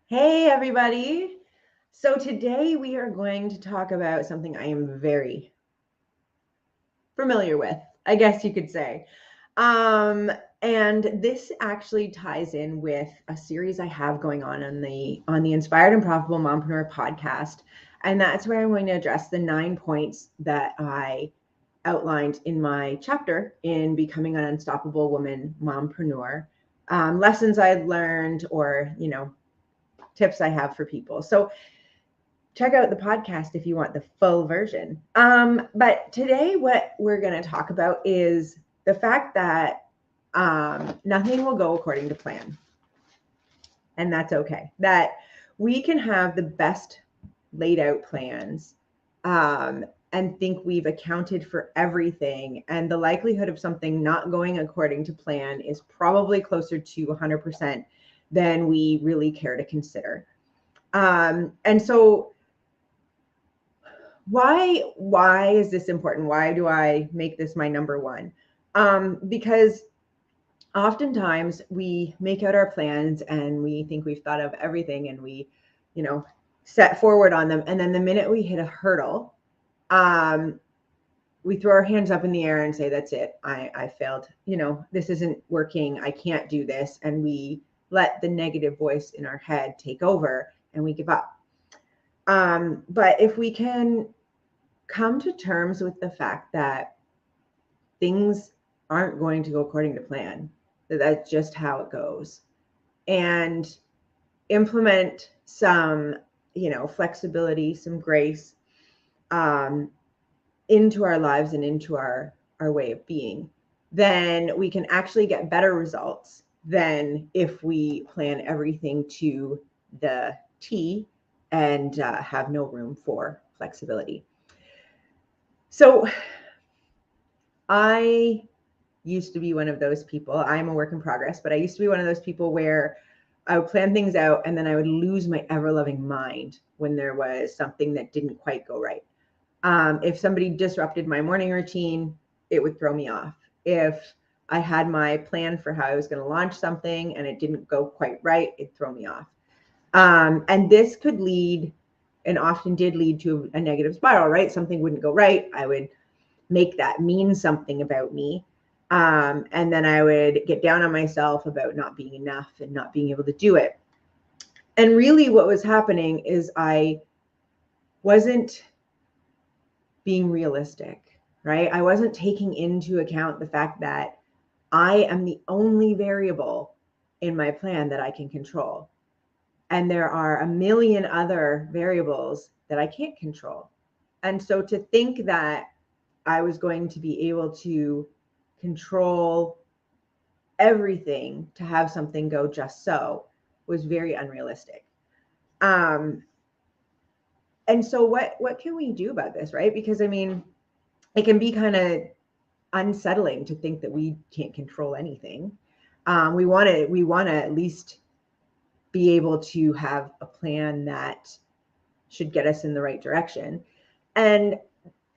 Hey, everybody. So today we are going to talk about something I am very familiar with, I guess you could say. Um, and this actually ties in with a series I have going on the Inspired and Profitable Mompreneur podcast. And that's where I'm going to address the 9 points that I outlined in my chapter in Becoming an Unstoppable Woman Mompreneur. Lessons I've learned or, tips I have for people. So check out the podcast if you want the full version. But today, what we're going to talk about is the fact that nothing will go according to plan. And that's okay. That we can have the best laid out plans and think we've accounted for everything. And the likelihood of something not going according to plan is probably closer to 100% than we really care to consider. And so why is this important? Why do I make this my number one? Because oftentimes we make out our plans and we think we've thought of everything and we, set forward on them. And then the minute we hit a hurdle, we throw our hands up in the air and say, that's it. I failed. This isn't working. I can't do this. And we let the negative voice in our head take over and we give up. But if we can come to terms with the fact that things aren't going to go according to plan, that that's just how it goes, and implement some, flexibility, some grace into our lives and into our way of being, then we can actually get better results than if we plan everything to the T and have no room for flexibility. So I used to be one of those people. I'm a work in progress, but I used to be one of those people where I would plan things out and then I would lose my ever loving mind when there was something that didn't quite go right. If somebody disrupted my morning routine, it would throw me off. If I had my plan for how I was going to launch something and it didn't go quite right, it'd throw me off. And this could lead, and often did lead, to a negative spiral, right? Something wouldn't go right. I would make that mean something about me. And then I would get down on myself about not being enough and not being able to do it. And really what was happening is I wasn't being realistic, right? I wasn't taking into account the fact that I am the only variable in my plan that I can control. And there are a million other variables that I can't control. And so to think that I was going to be able to control everything to have something go just so was very unrealistic. Um, and so what can we do about this, right? Because I mean, it can be kind of unsettling to think that we can't control anything. We want to at least be able to have a plan that should get us in the right direction. And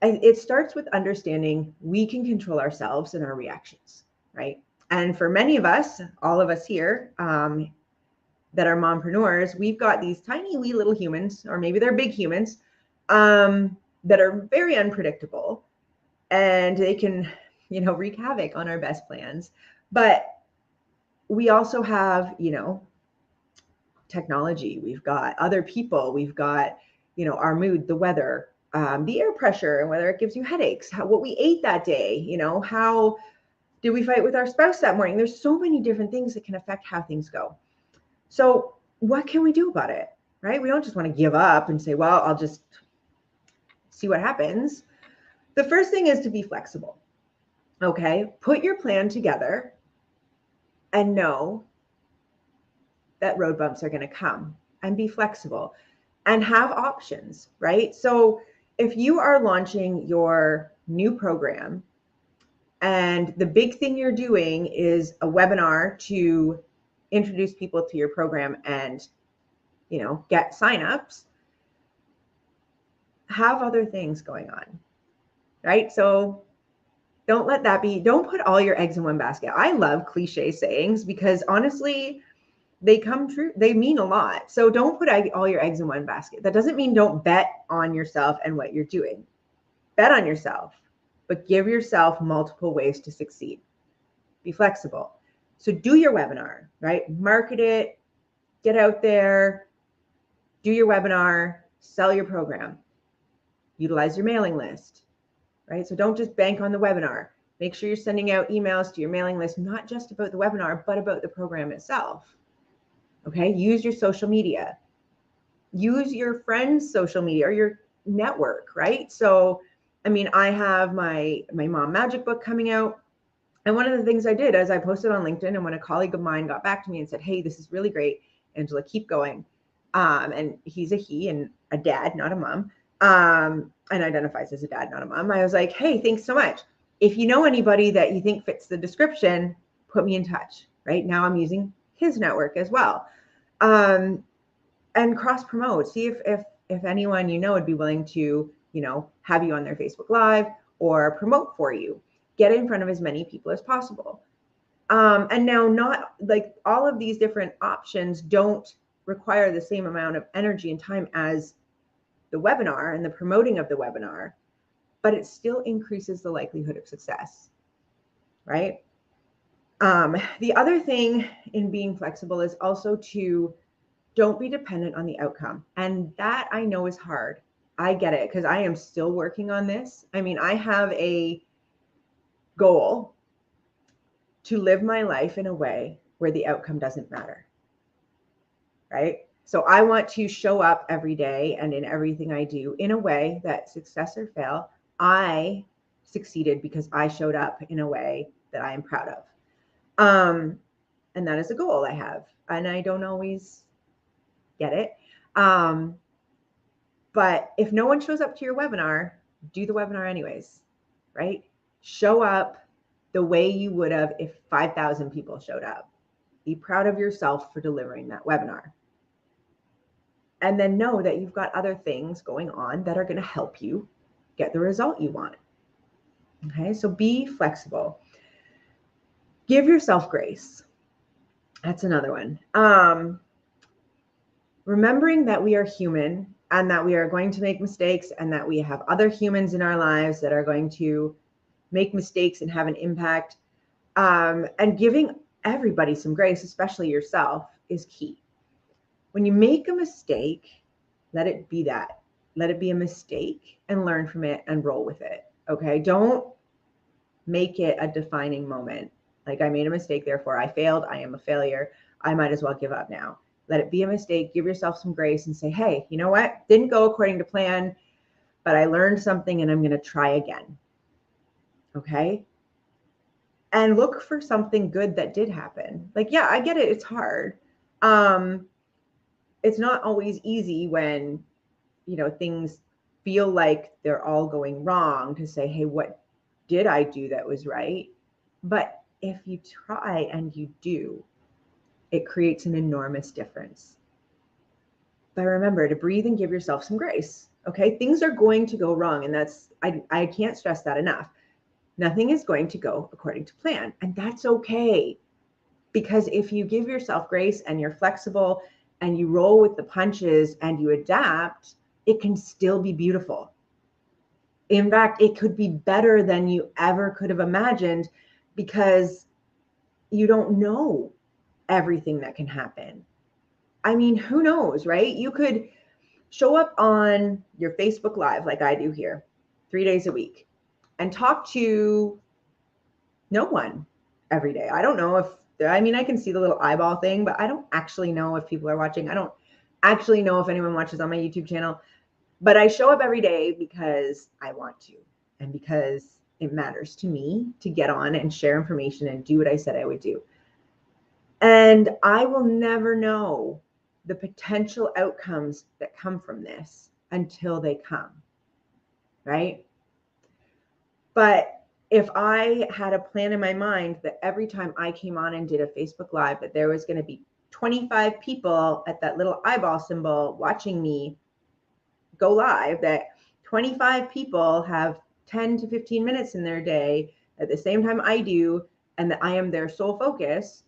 it starts with understanding we can control ourselves and our reactions, right? And for many of us, all of us here that are mompreneurs, we've got these tiny wee little humans, or maybe they're big humans, that are very unpredictable, and they can, wreak havoc on our best plans. But we also have, technology. We've got other people. We've got, our mood, the weather, the air pressure, and whether it gives you headaches, what we ate that day, how did we fight with our spouse that morning? There's so many different things that can affect how things go. So what can we do about it, right? We don't just want to give up and say, well, I'll just see what happens. The first thing is to be flexible. Okay, put your plan together and know that road bumps are going to come, and be flexible and have options, right? So if you are launching your new program and the big thing you're doing is a webinar to introduce people to your program and, get signups, have other things going on, right? So don't let that be, don't put all your eggs in one basket. I love cliche sayings because honestly, they come true. They mean a lot. So don't put all your eggs in one basket. That doesn't mean don't bet on yourself and what you're doing. Bet on yourself, but give yourself multiple ways to succeed. Be flexible. So do your webinar, right? Market it, get out there, do your webinar, sell your program, utilize your mailing list, right? So don't just bank on the webinar. Make sure you're sending out emails to your mailing list, not just about the webinar, but about the program itself. Okay, use your social media. Use your friends' social media or your network, right? So, I mean, I have my Mom Magic book coming out. And one of the things I did is I posted on LinkedIn, and when a colleague of mine got back to me and said, hey, this is really great, Angela, keep going. And he's a he and a dad, not a mom, and identifies as a dad, not a mom. I was like, hey, thanks so much. If you know anybody that you think fits the description, put me in touch. Right now I'm using his network as well. And cross promote. See if anyone you know would be willing to, have you on their Facebook Live or promote for you. Get in front of as many people as possible. And now, not like all of these different options don't require the same amount of energy and time as the webinar and the promoting of the webinar, but it still increases the likelihood of success, right? The other thing in being flexible is also to don't be dependent on the outcome. And that I know is hard. I get it because I am still working on this. I mean, I have a goal to live my life in a way where the outcome doesn't matter, right? So I want to show up every day and in everything I do in a way that, success or fail, I succeeded because I showed up in a way that I am proud of. And that is a goal I have. And I don't always get it. But if no one shows up to your webinar, do the webinar anyways, right? Show up the way you would have if 5,000 people showed up. Be proud of yourself for delivering that webinar. And then know that you've got other things going on that are going to help you get the result you want. Okay, so be flexible. Give yourself grace. That's another one. Remembering that we are human and that we are going to make mistakes and that we have other humans in our lives that are going to make mistakes and have an impact. And giving everybody some grace, especially yourself, is key. When you make a mistake, let it be that. Let it be a mistake and learn from it and roll with it. Okay. Don't make it a defining moment. Like, I made a mistake, therefore I failed. I am a failure. I might as well give up now. Let it be a mistake. Give yourself some grace and say, hey, you know what? Didn't go according to plan, but I learned something and I'm going to try again. Okay. And look for something good that did happen. Like, yeah, I get it. It's hard. It's not always easy when, things feel like they're all going wrong to say, hey, what did I do that was right? But if you try and you do, it creates an enormous difference. But remember to breathe and give yourself some grace. Okay. Things are going to go wrong. And I can't stress that enough. Nothing is going to go according to plan. And that's okay. Because if you give yourself grace and you're flexible and you roll with the punches and you adapt, it can still be beautiful. In fact, it could be better than you ever could have imagined because you don't know everything that can happen. I mean, who knows, right? You could show up on your Facebook Live like I do here 3 days a week and talk to no one every day. I don't know I can see the little eyeball thing, but I don't actually know if people are watching. I don't actually know if anyone watches on my YouTube channel, but I show up every day because I want to and because it matters to me to get on and share information and do what I said I would do. And I will never know the potential outcomes that come from this until they come, right? But if I had a plan in my mind that every time I came on and did a Facebook Live, that there was going to be 25 people at that little eyeball symbol watching me go live, that 25 people have 10 to 15 minutes in their day at the same time I do, and that I am their sole focus,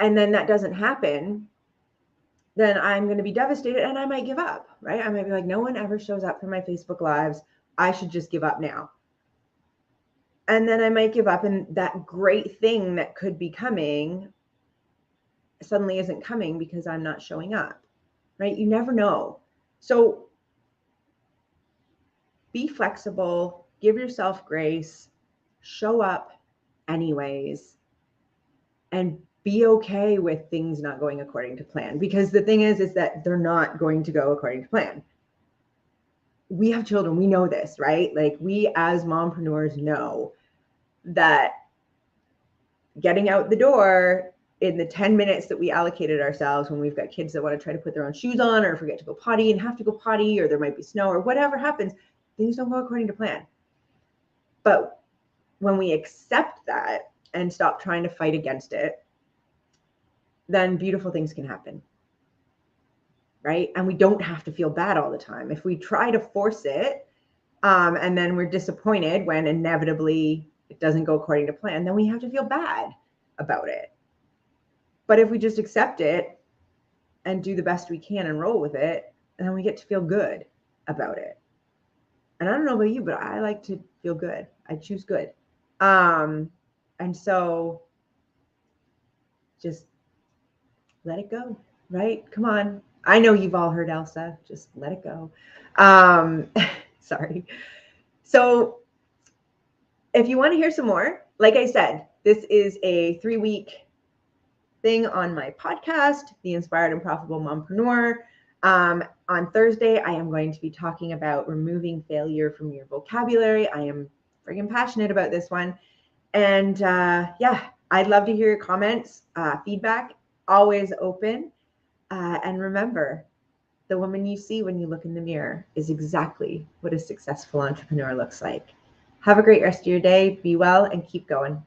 and then that doesn't happen, then I'm going to be devastated and I might give up, right? I might be like, no one ever shows up for my Facebook Lives. I should just give up now. And then I might give up, and that great thing that could be coming suddenly isn't coming because I'm not showing up, right? You never know. So be flexible, give yourself grace, show up anyways, and be okay with things not going according to plan. Because the thing is that they're not going to go according to plan. We have children, we know this, right? Like, we as mompreneurs know that getting out the door in the 10 minutes that we allocated ourselves, when we've got kids that want to try to put their own shoes on or forget to go potty and have to go potty, or there might be snow or whatever happens, things don't go according to plan. But when we accept that and stop trying to fight against it, then beautiful things can happen, right? And we don't have to feel bad all the time. If we try to force it, and then we're disappointed when inevitably it doesn't go according to plan, then we have to feel bad about it. But if we just accept it and do the best we can and roll with it, then we get to feel good about it. And I don't know about you, but I like to feel good. I choose good. And so just let it go, right? Come on. I know you've all heard Elsa, just let it go. Sorry. So if you want to hear some more, like I said, this is a 3-week thing on my podcast, The Inspired and Profitable Mompreneur. On Thursday, I am going to be talking about removing failure from your vocabulary. I am friggin' passionate about this one. And yeah, I'd love to hear your comments, feedback, always open. And remember, the woman you see when you look in the mirror is exactly what a successful entrepreneur looks like. Have a great rest of your day. Be well and keep going.